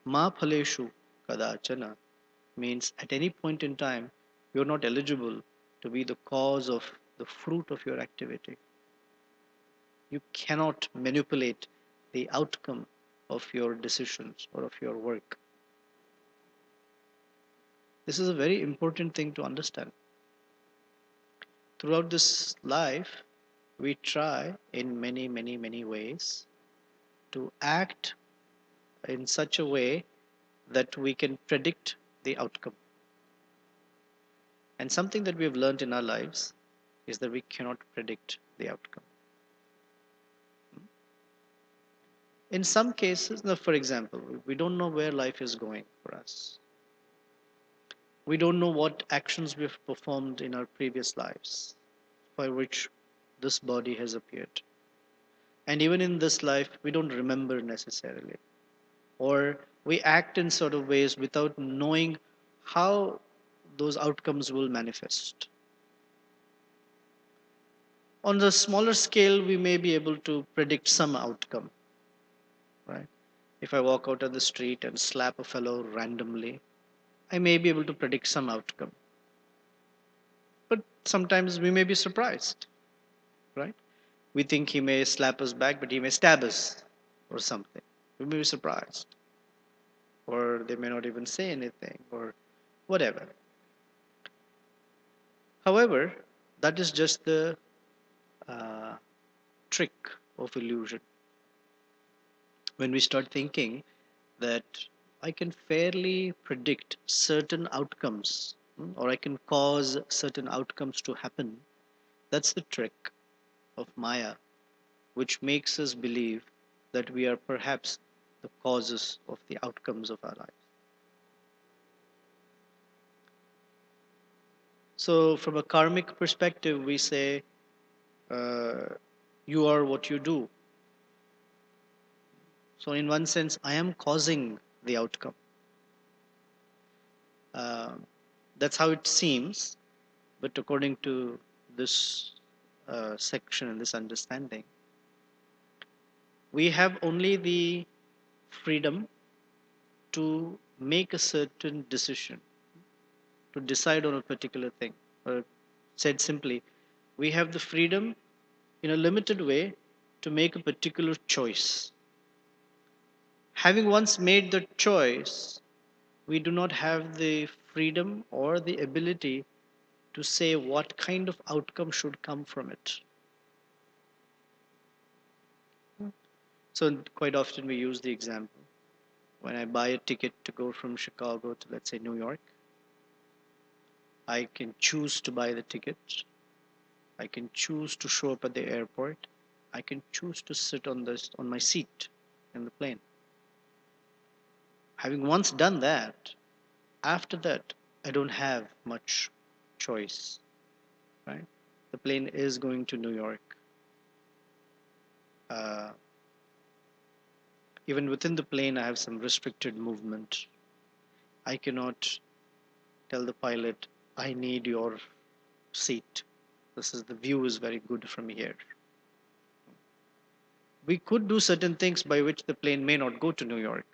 Ma phaleshu kadachana means at any point in time you're not eligible to be the cause of the fruit of your activity. You cannot manipulate the outcome of your decisions or of your work. This is a very important thing to understand. Throughout this life, we try in many, many, many ways to act in such a way that we can predict the outcome. And something that we have learned in our lives is that we cannot predict the outcome. In some cases, now for example, we don't know where life is going for us. We don't know what actions we've performed in our previous lives for which this body has appeared. And even in this life, we don't remember necessarily. Or we act in sort of ways without knowing how those outcomes will manifest. On the smaller scale, we may be able to predict some outcome, right? If I walk out on the street and slap a fellow randomly, I may be able to predict some outcome. But sometimes we may be surprised, right? We think he may slap us back, but he may stab us or something. We may be surprised. Or they may not even say anything or whatever. However, that is just the uh, trick of illusion. When we start thinking that I can fairly predict certain outcomes, or I can cause certain outcomes to happen, that's the trick of Maya, which makes us believe that we are perhaps the causes of the outcomes of our lives. So, from a karmic perspective, we say, uh, you are what you do. So, in one sense, I am causing the outcome. Uh, that's how it seems, but according to this section and this understanding, we have only the freedom to make a certain decision, to decide on a particular thing. Or said simply, we have the freedom in a limited way to make a particular choice. Having once made the choice, we do not have the freedom or the ability to say what kind of outcome should come from it. So, quite often we use the example when I buy a ticket to go from Chicago to, let's say, New York, I can choose to buy the ticket, I can choose to show up at the airport, I can choose to sit on my seat in the plane. Having once done that, after that, I don't have much choice, right? The plane is going to New York. Uh, Even within the plane, I have some restricted movement. I cannot tell the pilot, I need your seat. The view is very good from here. We could do certain things by which the plane may not go to New York,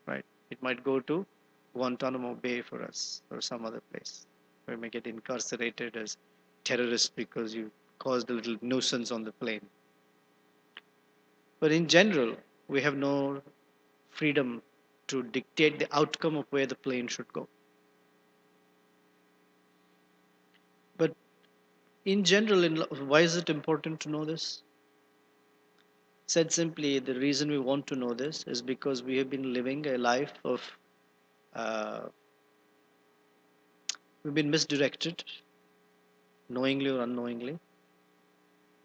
right? It might go to Guantanamo Bay for us or some other place. We may get incarcerated as terrorists because you caused a little nuisance on the plane. But in general, we have no freedom to dictate the outcome of where the plane should go. But in general, why is it important to know this? Said simply, the reason we want to know this is because we have been living a life of, uh, we've been misdirected, knowingly or unknowingly,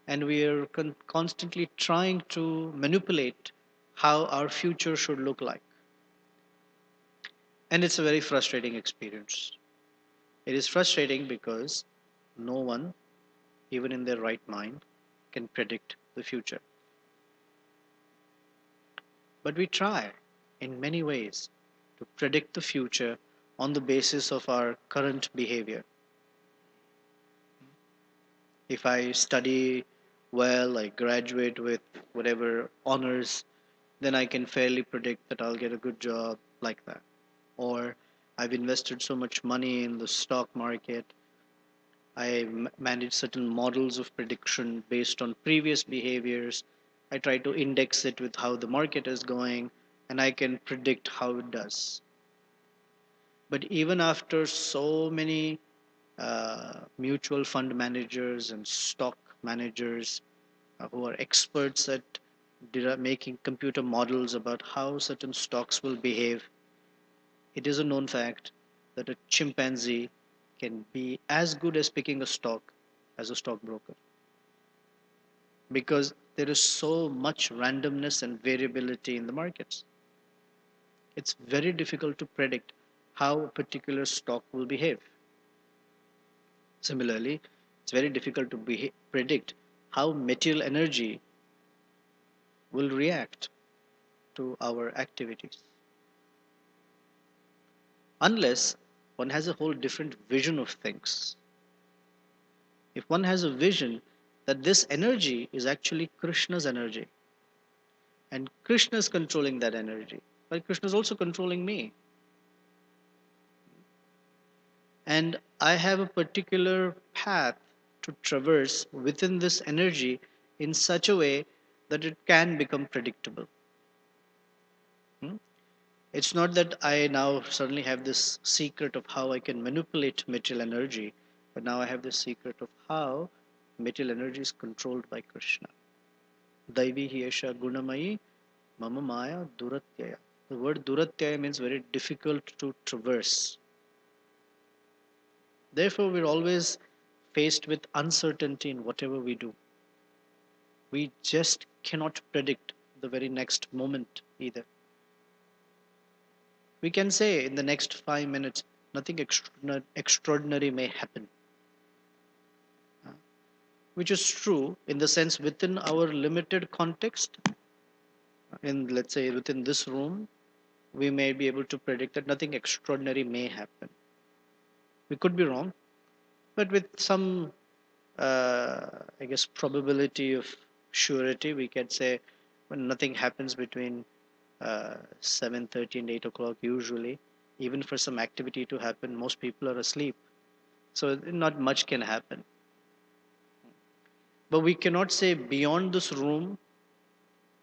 and we are constantly trying to manipulate how our future should look like. And it's a very frustrating experience. It is frustrating because no one, even in their right mind, can predict the future. But we try in many ways to predict the future on the basis of our current behavior. If I study well, I graduate with whatever honors, then I can fairly predict that I'll get a good job like that. Or I've invested so much money in the stock market. I manage certain models of prediction based on previous behaviors. I try to index it with how the market is going, and I can predict how it does. But even after so many mutual fund managers and stock managers who are experts at making computer models about how certain stocks will behave, it is a known fact that a chimpanzee can be as good as picking a stock as a stockbroker, because there is so much randomness and variability in the markets. It's very difficult to predict how a particular stock will behave. Similarly, it's very difficult to predict how material energy will react to our activities, unless one has a whole different vision of things. If one has a vision that this energy is actually Krishna's energy, and Krishna is controlling that energy, but Krishna is also controlling me, and I have a particular path to traverse within this energy in such a way that it can become predictable. Hmm? It's not that I now suddenly have this secret of how I can manipulate material energy, but now I have this secret of how material energy is controlled by Krishna. Daivi Hiesha Gunamayi Mama Maya Duratyaya. The word Duratyaya means very difficult to traverse. Therefore, we're always faced with uncertainty in whatever we do. We just cannot predict the very next moment either. We can say in the next 5 minutes, nothing extraordinary may happen, which is true in the sense within our limited context. In, let's say, within this room, we may be able to predict that nothing extraordinary may happen. We could be wrong, but with some, I guess, probability of surety, we can say when nothing happens between 7:30 and 8 o'clock usually. Even for some activity to happen, most people are asleep, so not much can happen. But we cannot say beyond this room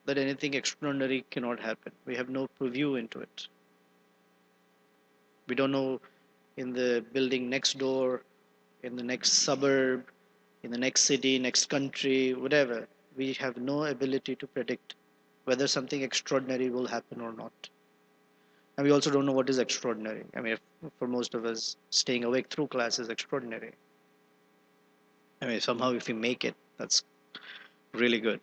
that anything extraordinary cannot happen. We have no preview into it. We don't know in the building next door, in the next suburb, in the next city, next country, whatever. We have no ability to predict whether something extraordinary will happen or not. And we also don't know what is extraordinary. I mean, for most of us, staying awake through class is extraordinary. I mean, somehow if we make it, that's really good.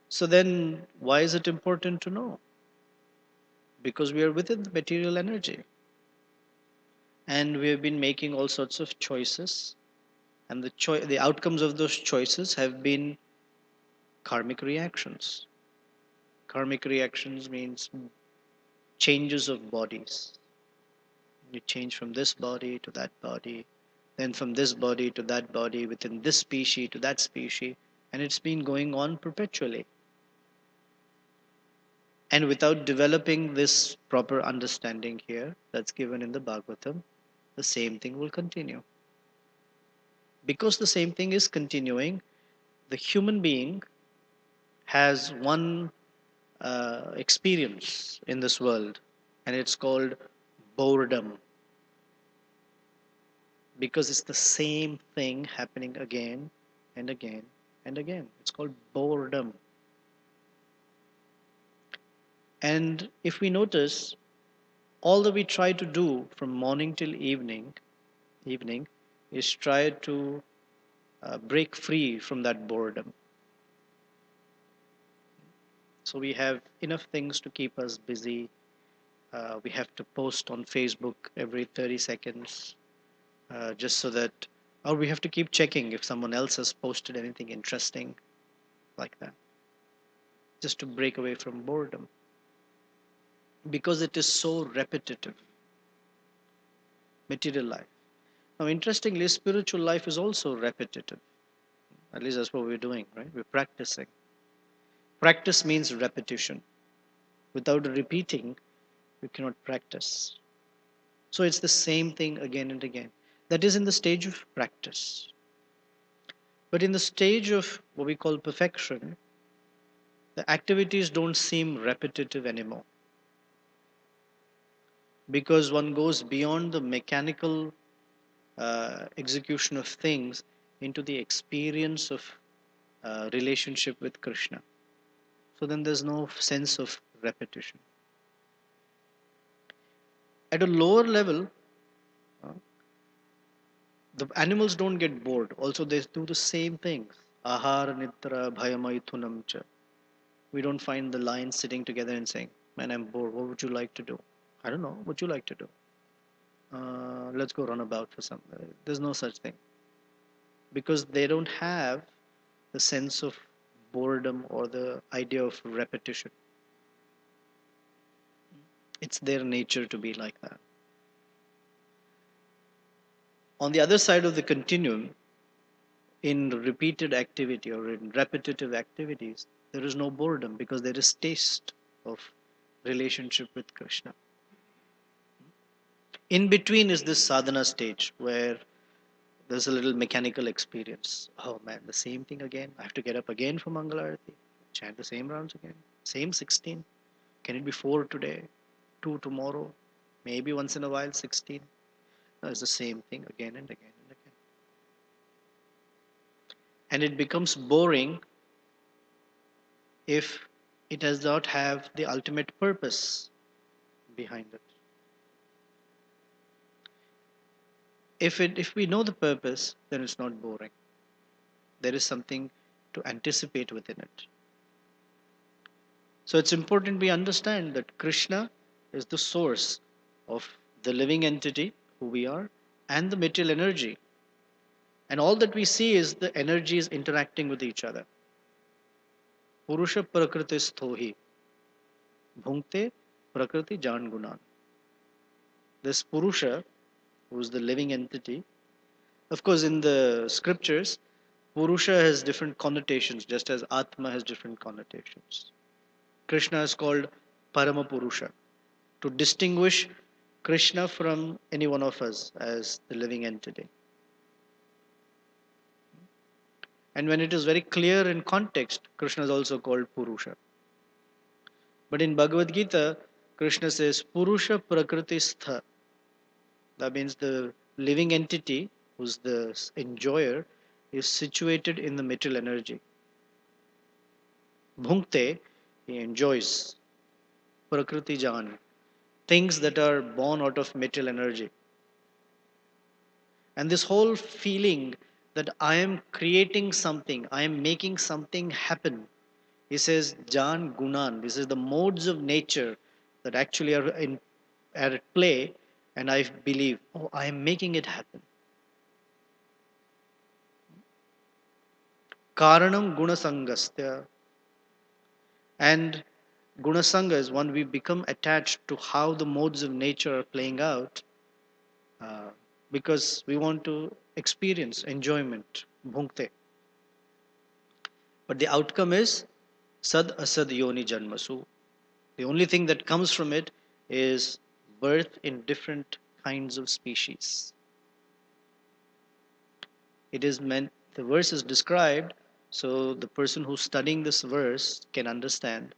So then, why is it important to know? Because we are within the material energy. And we have been making all sorts of choices. And the outcomes of those choices have been karmic reactions. Karmic reactions means changes of bodies. You change from this body to that body, then from this body to that body, within this species to that species, and it's been going on perpetually. And without developing this proper understanding here that's given in the Bhagavatam, the same thing will continue. Because the same thing is continuing, the human being has one experience in this world, and it's called boredom. Because it's the same thing happening again and again and again. It's called boredom. And if we notice, all that we try to do from morning till evening is try to break free from that boredom. So we have enough things to keep us busy. We have to post on Facebook every 30 seconds, just so that, or we have to keep checking if someone else has posted anything interesting like that, just to break away from boredom, because it is so repetitive. Material life. Now, interestingly, spiritual life is also repetitive. At least that's what we're doing, right? We're practicing. Practice means repetition. Without repeating, you cannot practice. So it's the same thing again and again. That is in the stage of practice. But in the stage of what we call perfection, the activities don't seem repetitive anymore because one goes beyond the mechanical execution of things into the experience of relationship with Krishna. So then there's no sense of repetition. At a lower level, uh, the animals don't get bored. Also, they do the same things. Ahara nitra bhayamaithunam cha. We don't find the lions sitting together and saying, "Man, I'm bored. What would you like to do?" I don't know. What would you like to do? Let's go run about for some. There's no such thing because they don't have the sense of boredom or the idea of repetition. It's their nature to be like that. On the other side of the continuum, in repeated activity or in repetitive activities, there is no boredom because there is taste of relationship with Krishna. In between is this sadhana stage where there's a little mechanical experience. Oh man, the same thing again. I have to get up again for Mangalarati, chant the same rounds again. Same 16. Can it be 4 today, 2 tomorrow, maybe once in a while 16? No, it's the same thing again and again and again. And it becomes boring if it does not have the ultimate purpose behind it. If we know the purpose, then it's not boring. There is something to anticipate within it. So it's important we understand that Krishna is the source of the living entity, who we are, and the material energy. And all that we see is the energies interacting with each other. Purusha prakriti sthohi, bhunkte prakriti jan gunan. This Purusha, who is the living entity, of course, in the scriptures, Purusha has different connotations, just as Atma has different connotations. Krishna is called Parama Purusha, to distinguish Krishna from any one of us as the living entity. And when it is very clear in context, Krishna is also called Purusha. But in Bhagavad Gita, Krishna says Purusha Prakriti Stha. That means the living entity, who's the enjoyer, is situated in the material energy. Bhunkte, he enjoys. Prakriti Jan, things that are born out of material energy. And this whole feeling that I am creating something, I am making something happen. He says, Jan Gunan, this is the modes of nature that actually are at play, and I believe, oh, I am making it happen. Karanam Gunasangasya. And Gunasanga is when we become attached to how the modes of nature are playing out uh, because we want to experience enjoyment, bhunkte. But the outcome is sad asad yoni janmasu. The only thing that comes from it is birth in different kinds of species. It is meant, the verse is described so the person who's studying this verse can understand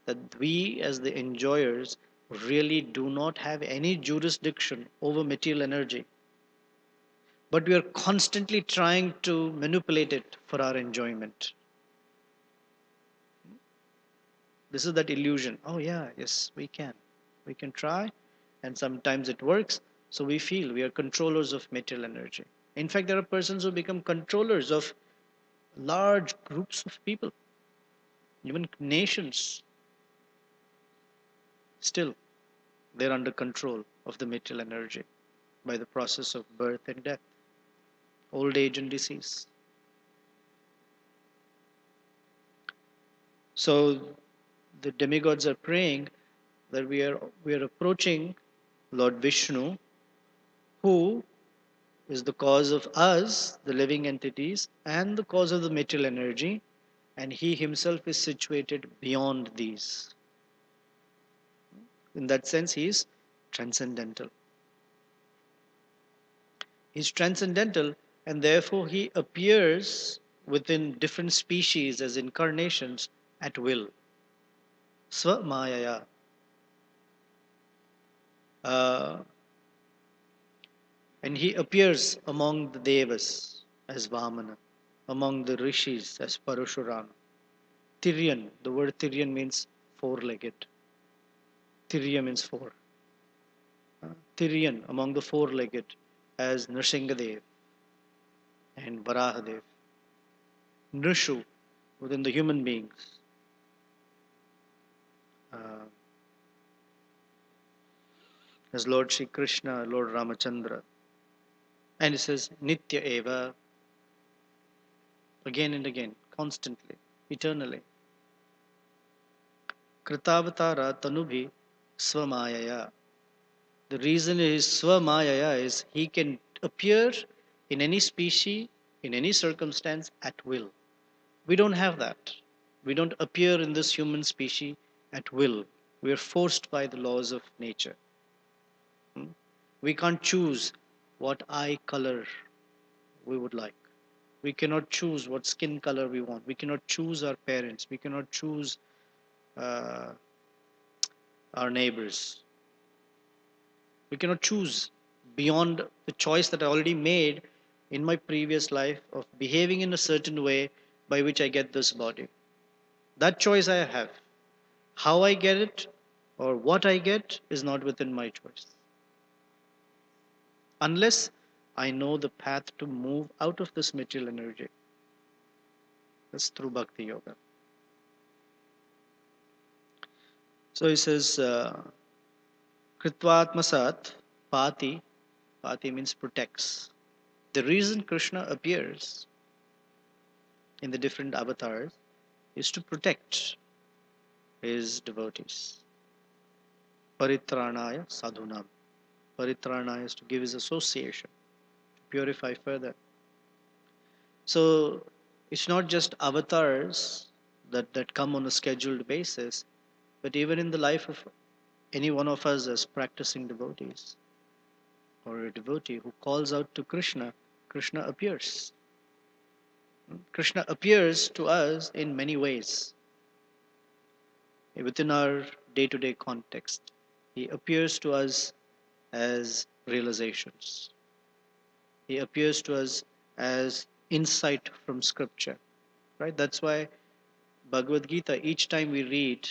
that we as the enjoyers really do not have any jurisdiction over material energy, but we are constantly trying to manipulate it for our enjoyment. This is that illusion. Oh, yeah, yes, we can. We can try, and sometimes it works. So we feel we are controllers of material energy. In fact, there are persons who become controllers of large groups of people, even nations. Still, they're under control of the material energy by the process of birth and death, old age and disease. So the demigods are praying that we are approaching Lord Vishnu, who is the cause of us, the living entities, and the cause of the material energy, and he himself is situated beyond these. In that sense, he is transcendental. He's transcendental, and therefore he appears within different species as incarnations at will. Swamayaya. Uh, and he appears among the devas as Vamana, among the rishis as Parashurama. Tiryan, the word Tiryan means four-legged. Tirya means four. Tiryan, among the four-legged, as Nrsingadev and Varahadev. Nrishu, within the human beings. Uh, as Lord Sri Krishna, Lord Ramachandra. And it says Nitya Eva, again and again, constantly, eternally. Kritavatara Tanubhi Swamayaya. The reason is Swamayaya is he can appear in any species, in any circumstance at will. We don't have that. We don't appear in this human species at will. We are forced by the laws of nature. We can't choose what eye color we would like. We cannot choose what skin color we want. We cannot choose our parents. We cannot choose uh, our neighbors. We cannot choose beyond the choice that I already made in my previous life of behaving in a certain way by which I get this body. That choice I have. How I get it or what I get is not within my choice. Unless I know the path to move out of this material energy. That's through Bhakti Yoga. So he says, Kritvatmasat Pati, Pati means protects. The reason Krishna appears in the different avatars is to protect his devotees. Paritranaya sadhunam. Paritranaya is to give his association, to purify further. So it's not just avatars that come on a scheduled basis, but even in the life of any one of us as practicing devotees or a devotee who calls out to Krishna, Krishna appears. Krishna appears to us in many ways within our day to day context. He appears to us as realizations, He appears to us as insight from scripture. Right? That's why Bhagavad Gita, each time we read,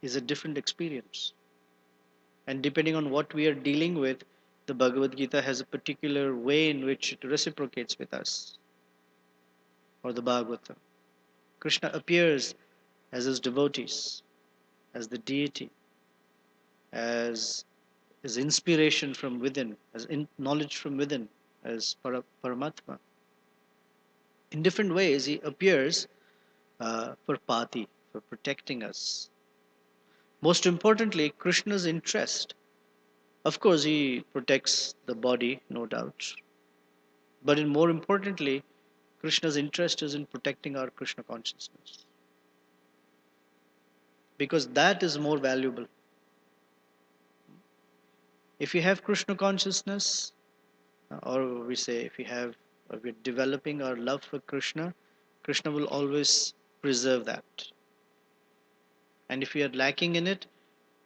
is a different experience. And depending on what we are dealing with, the Bhagavad Gita has a particular way in which it reciprocates with us, or the Bhagavatam. Krishna appears as his devotees, as the deity, as inspiration from within, as knowledge from within, as Paramatma. In different ways, he appears for Pati, for protecting us. Most importantly, Krishna's interest. Of course, he protects the body, no doubt. But more importantly, Krishna's interest is in protecting our Krishna consciousness. Because that is more valuable. If you have Krishna consciousness, or we say if we're developing our love for Krishna, Krishna will always preserve that. And if we are lacking in it,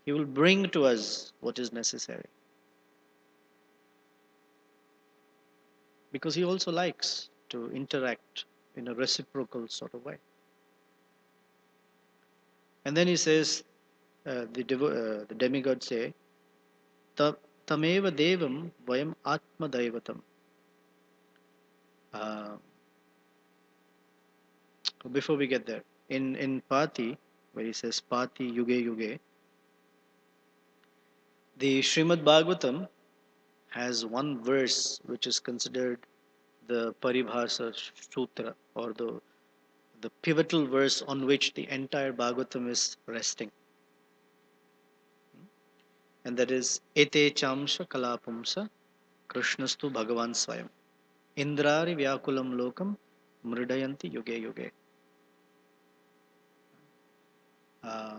he will bring to us what is necessary. Because he also likes to interact in a reciprocal sort of way. And then he says, the demigods say, Tameva Devam Vayam Atma Daivatam. Before we get there, in Pati, where he says Pati Yuge Yuge, the Srimad Bhagavatam has one verse which is considered the Paribhasa Sutra, or the pivotal verse on which the entire Bhagavatam is resting. And that is Ete Chamsha Kalapumsa Krishnastu Bhagavan Swayam. Indrari Vyakulam Lokam Mridayanti Yuge Yuge. Uh,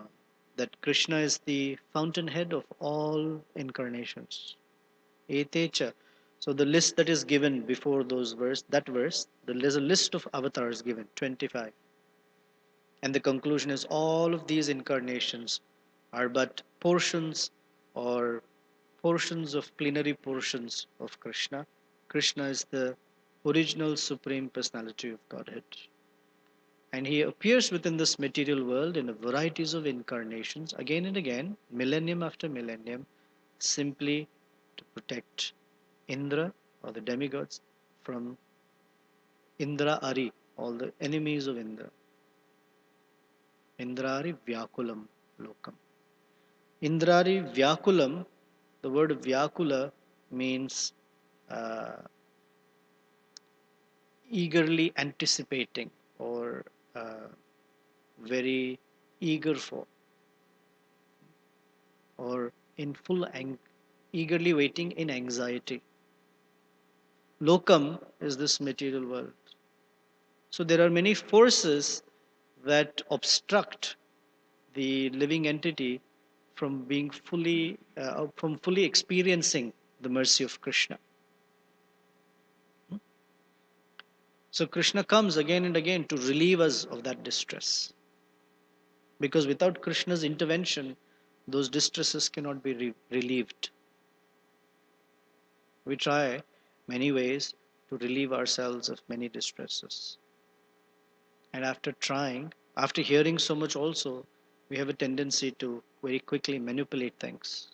that Krishna is the fountainhead of all incarnations. Etecha. So the list that is given before that verse, there's a list of avatars given, 25. And the conclusion is all of these incarnations are but or portions of plenary portions of Krishna. Krishna is the original supreme personality of Godhead. And he appears within this material world in a varieties of incarnations again and again, millennium after millennium, simply to protect Indra or the demigods from Indra Ari, all the enemies of Indra. Indrari Vyakulam Lokam. Indrari Vyakulam, the word Vyakula means uh, eagerly anticipating or very eager for or in eagerly waiting in anxiety. Lokam is this material world. So there are many forces that obstruct the living entity from fully experiencing the mercy of Krishna. So Krishna comes again and again to relieve us of that distress. Because without Krishna's intervention, those distresses cannot be relieved. We try many ways to relieve ourselves of many distresses. And after hearing so much also, we have a tendency to very quickly manipulate things.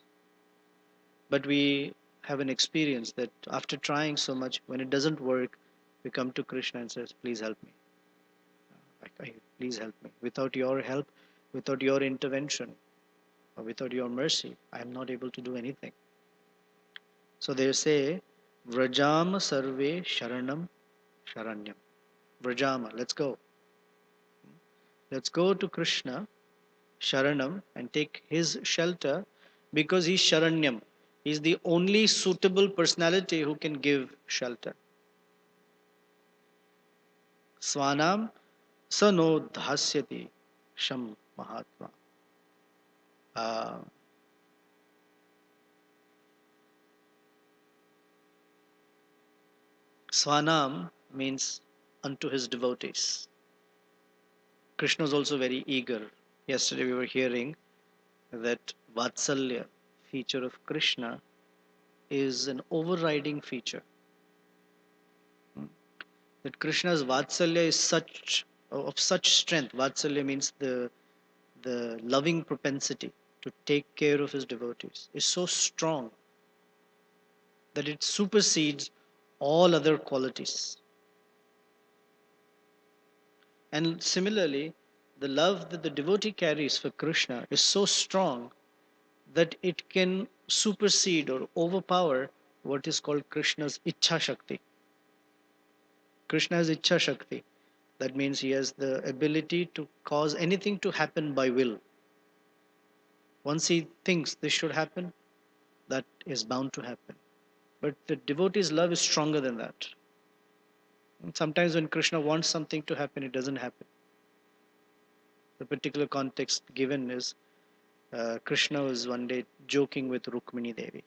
But we have an experience that after trying so much, when it doesn't work, we come to Krishna and says, please help me. Please help me. Without your help, without your intervention, or without your mercy, I am not able to do anything. So they say, Vrajama Sarve Sharanam Sharanyam. Vrajama, let's go. Let's go to Krishna, Sharanam, and take his shelter because he's Sharanyam. He's the only suitable personality who can give shelter. Swanam Sano Dhasyati Sham Mahatma. Uh, Swanam means unto his devotees. Krishna is also very eager. Yesterday we were hearing that Vatsalya feature of Krishna is an overriding feature. That Krishna's Vatsalya is of such strength. Vatsalya means the loving propensity to take care of his devotees is so strong that it supersedes all other qualities. And similarly, the love that the devotee carries for Krishna is so strong that it can supersede or overpower what is called Krishna's Ichha Shakti. Krishna has Ichha Shakti. That means he has the ability to cause anything to happen by will. Once he thinks this should happen, that is bound to happen. But the devotee's love is stronger than that. And sometimes when Krishna wants something to happen, it doesn't happen. The particular context given is Krishna was one day joking with Rukmini Devi.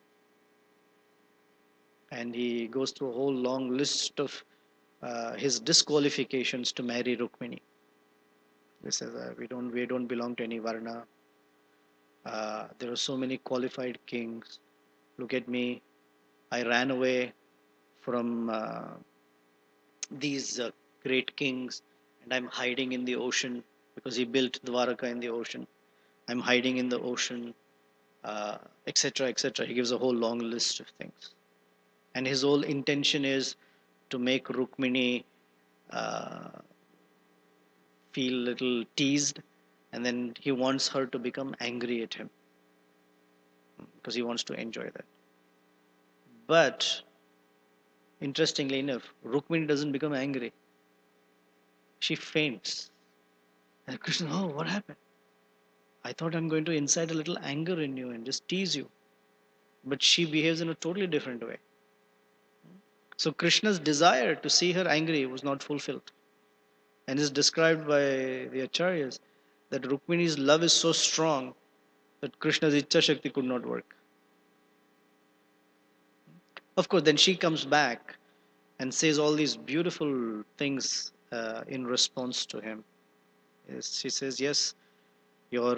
And he goes through a whole long list of his disqualifications to marry Rukmini. He says, we don't belong to any Varna. There are so many qualified kings. Look at me. I ran away from these great kings and I'm hiding in the ocean because he built Dwaraka in the ocean. I'm hiding in the ocean, etc., etc. He gives a whole long list of things. And his whole intention is to make Rukmini feel a little teased, and then he wants her to become angry at him because he wants to enjoy that. But interestingly enough, Rukmini doesn't become angry. She faints. And Krishna, oh, what happened? I thought I'm going to incite a little anger in you and just tease you. But she behaves in a totally different way. So Krishna's desire to see her angry was not fulfilled, and is described by the acharyas that Rukmini's love is so strong that Krishna's Ichcha Shakti could not work. Of course, then she comes back and says all these beautiful things in response to him. Yes, she says, yes, your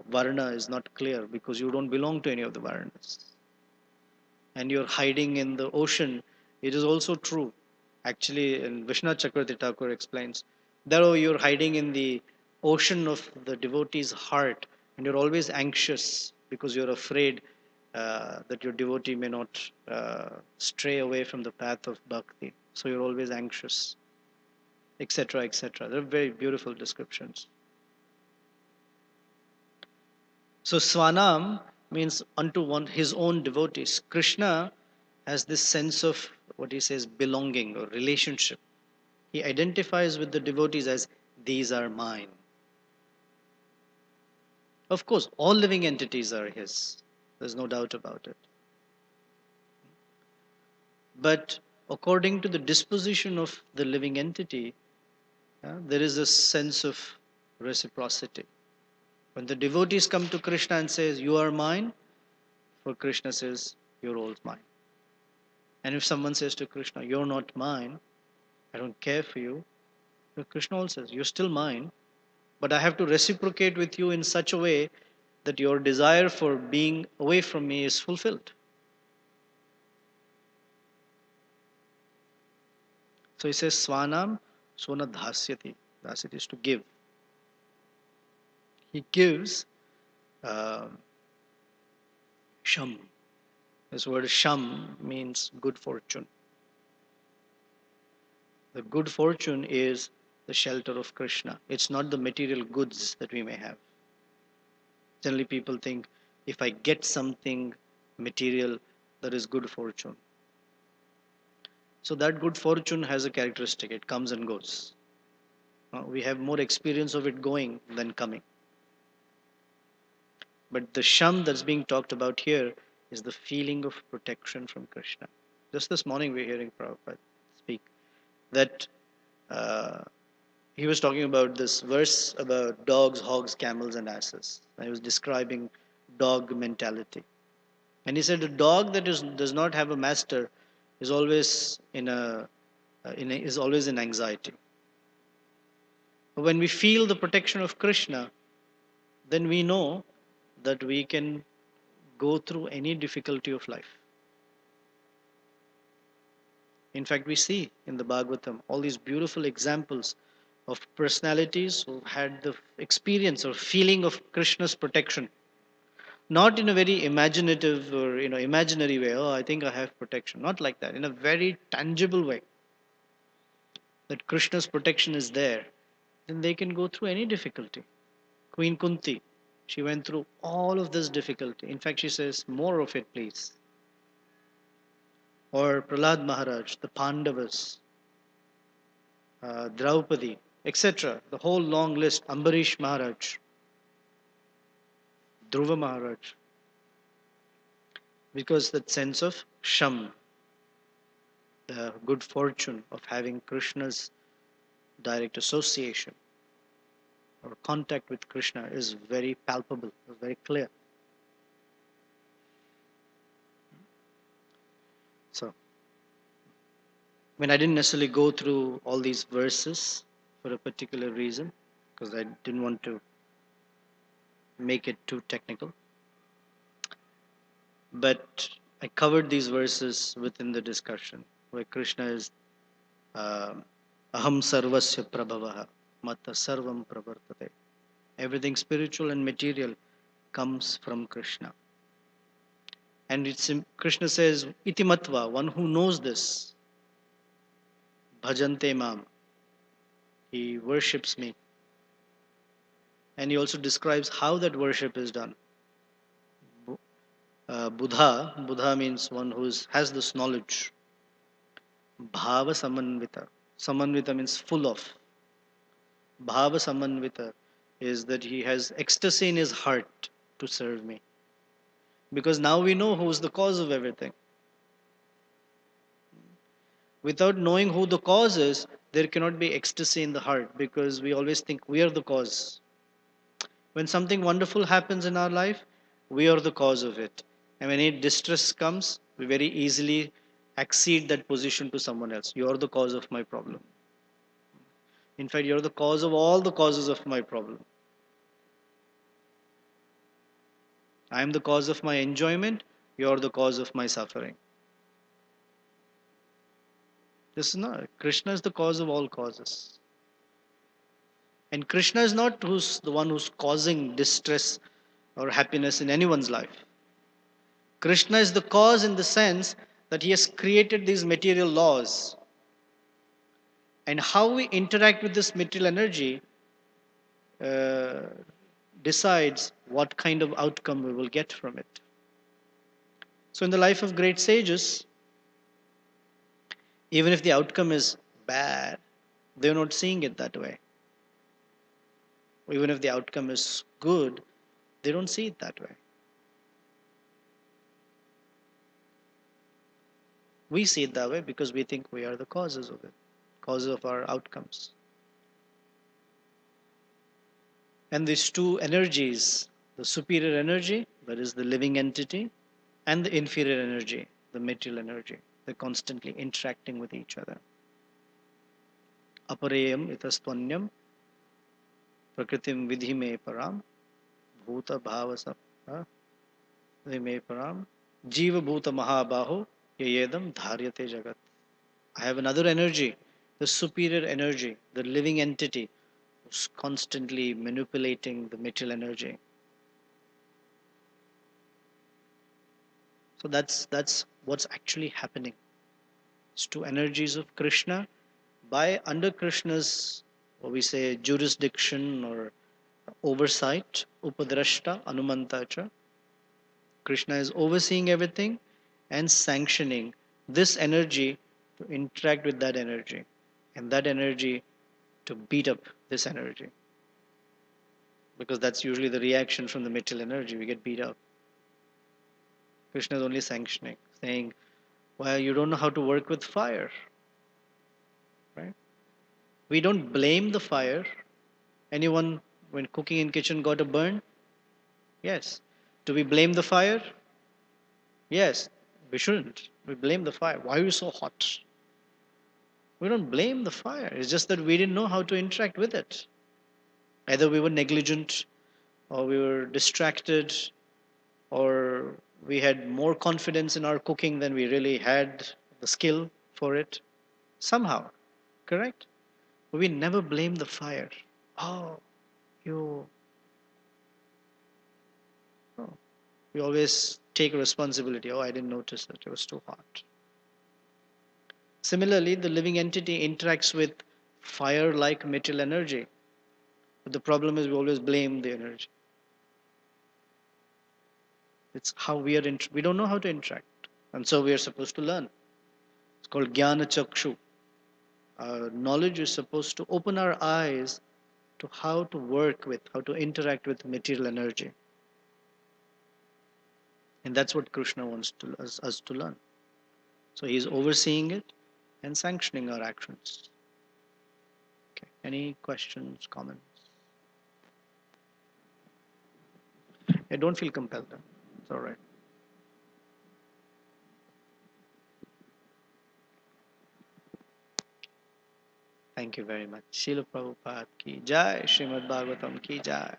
Varna is not clear because you don't belong to any of the Varnas. And you're hiding in the ocean. It is also true. Actually, in Vishnu Chakravarti Thakur explains, though you're hiding in the ocean of the devotee's heart, and you're always anxious because you're afraid that your devotee may not stray away from the path of bhakti. So you're always anxious, etc., etc. They're very beautiful descriptions. So Swanam means unto one his own devotees. Krishna has this sense of what he says belonging or relationship. He identifies with the devotees as these are mine. Of course, all living entities are his. There's no doubt about it. But according to the disposition of the living entity, there is a sense of reciprocity. When the devotees come to Krishna and says, "You are mine," for Krishna says, "You're all mine." And if someone says to Krishna, "You're not mine, I don't care for you," Krishna also says, "You're still mine, but I have to reciprocate with you in such a way that your desire for being away from me is fulfilled." So he says, Swanam Sona Dhasyati. Dhasyati is to give. He gives uh, Sham. This word Sham means good fortune. The good fortune is the shelter of Krishna. It's not the material goods that we may have. Generally, people think if I get something material, that is good fortune. So, that good fortune has a characteristic, it comes and goes. We have more experience of it going than coming. But the Sham that's being talked about here is the feeling of protection from Krishna. Just this morning, we are hearing Prabhupada speak that uh, he was talking about this verse about dogs, hogs, camels, and asses. And he was describing dog mentality. And he said a dog that does not have a master is always is always in anxiety. But when we feel the protection of Krishna, then we know that we can go through any difficulty of life. In fact, we see in the Bhagavatam all these beautiful examples of personalities who had the experience or feeling of Krishna's protection. Not in a very imaginative or imaginary way. Oh, I think I have protection. Not like that. In a very tangible way. That Krishna's protection is there. Then they can go through any difficulty. Queen Kunti, she went through all of this difficulty. In fact, she says, more of it, please. Or Prahlad Maharaj, the Pandavas, Draupadi, etc. The whole long list. Ambarish Maharaj, Dhruva Maharaj. Because that sense of Sham, the good fortune of having Krishna's direct association or contact with Krishna is very palpable, very clear. So, I didn't necessarily go through all these verses for a particular reason, because I didn't want to make it too technical. But I covered these verses within the discussion where Krishna is Aham Sarvasya Prabhavaha Mata Sarvam Pravartate. Everything spiritual and material comes from Krishna. And Krishna says, Itimatva, one who knows this, Bhajante Mam, he worships me. And he also describes how that worship is done. Buddha means one who has this knowledge. Bhava Samanvita. Samanvita means full of. Bhava Samanvita is that he has ecstasy in his heart to serve me. Because now we know who is the cause of everything. Without knowing who the cause is, there cannot be ecstasy in the heart because we always think we are the cause. When something wonderful happens in our life, we are the cause of it. And when any distress comes, we very easily accede that position to someone else. You are the cause of my problem. In fact, you're the cause of all the causes of my problem. I am the cause of my enjoyment, you're the cause of my suffering. This is not, Krishna is the cause of all causes. And Krishna is not who's the one who's causing distress or happiness in anyone's life. Krishna is the cause in the sense that he has created these material laws. And how we interact with this material energy uh, decides what kind of outcome we will get from it. So, in the life of great sages, even if the outcome is bad, they're not seeing it that way. Even if the outcome is good, they don't see it that way. We see it that way because we think we are the causes of it, causes of our outcomes. And these two energies, the superior energy, that is the living entity, and the inferior energy, the material energy, they're constantly interacting with each other. Apareyam itastwanyam prakritim vidhi me param bhuta bhavasa vidhi me param jiva bhuta mahabaho yayedam dharyate jagat. I have another energy, the superior energy, the living entity, who's constantly manipulating the material energy. So that's what's actually happening. It's two energies of Krishna. By under Krishna's, what we say, jurisdiction or oversight, upadrashta, anumantacha, Krishna is overseeing everything and sanctioning this energy to interact with that energy, and that energy to beat up this energy. Because that's usually the reaction from the material energy. We get beat up. Krishna is only sanctioning, saying, well, you don't know how to work with fire. Right? We don't blame the fire. Anyone, when cooking in kitchen, got a burn? Yes. Do we blame the fire? Yes. We shouldn't. We blame the fire. Why are you so hot? We don't blame the fire. It's just that we didn't know how to interact with it. Either we were negligent, or we were distracted, or we had more confidence in our cooking than we really had the skill for it. Somehow, correct? But we never blame the fire. Oh, you. Oh. We always take responsibility. Oh, I didn't notice that it was too hot. Similarly, the living entity interacts with fire like material energy. But the problem is we always blame the energy. It's how we don't know how to interact. And so we are supposed to learn. It's called Jnana Chakshu. Knowledge is supposed to open our eyes to how to work with, how to interact with material energy. And that's what Krishna wants us to learn. So he is overseeing it and sanctioning our actions. Okay. Any questions, comments? I don't feel compelled. It's all right. Thank you very much. Srila Prabhupada ki jai, Srimad Bhagavatam ki jai.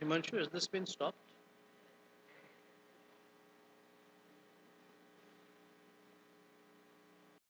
Himanshu, has this been stopped?